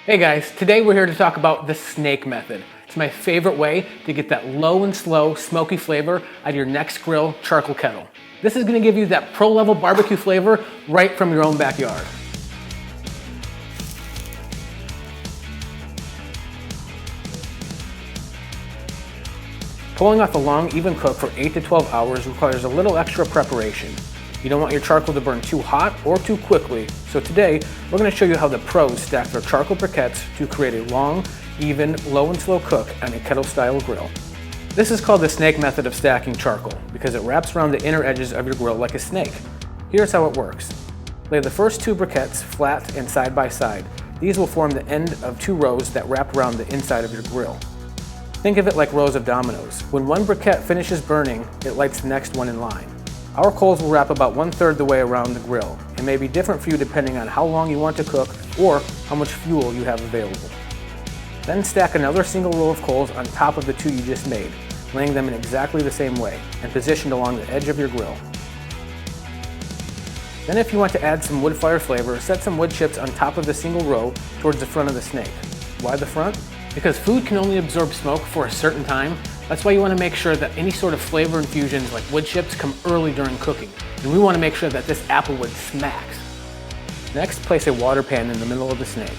Hey guys, today we're here to talk about the snake method. It's my favorite way to get that low and slow smoky flavor out of your Nexgrill charcoal kettle. This is going to give you that pro level barbecue flavor right from your own backyard. Pulling off a long, even cook for 8 to 12 hours requires a little extra preparation. You don't want your charcoal to burn too hot or too quickly, so today we're going to show you how the pros stack their charcoal briquettes to create a long, even, low and slow cook on a kettle-style grill. This is called the snake method of stacking charcoal because it wraps around the inner edges of your grill like a snake. Here's how it works. Lay the first 2 briquettes flat and side by side. These will form the end of 2 rows that wrap around the inside of your grill. Think of it like rows of dominoes. When one briquette finishes burning, it lights the next one in line. Our coals will wrap about 1/3 the way around the grill. It may be different for you depending on how long you want to cook or how much fuel you have available. Then stack another single row of coals on top of the 2 you just made, laying them in exactly the same way and positioned along the edge of your grill. Then if you want to add some wood fire flavor, set some wood chips on top of the single row towards the front of the snake. Why the front? Because food can only absorb smoke for a certain time. That's why you want to make sure that any sort of flavor infusions like wood chips come early during cooking. And we want to make sure that this applewood smacks. Next, place a water pan in the middle of the snake.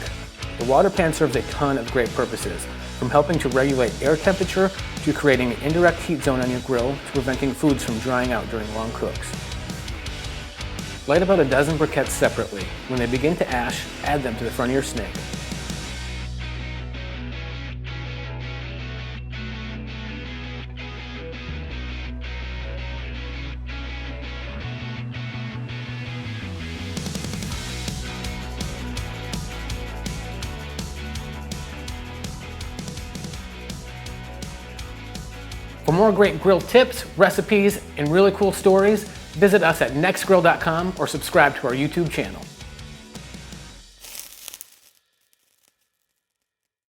The water pan serves a ton of great purposes, from helping to regulate air temperature to creating an indirect heat zone on your grill to preventing foods from drying out during long cooks. Light about a dozen briquettes separately. When they begin to ash, add them to the front of your snake. For more great grill tips, recipes, and really cool stories, visit us at nexgrill.com or subscribe to our YouTube channel.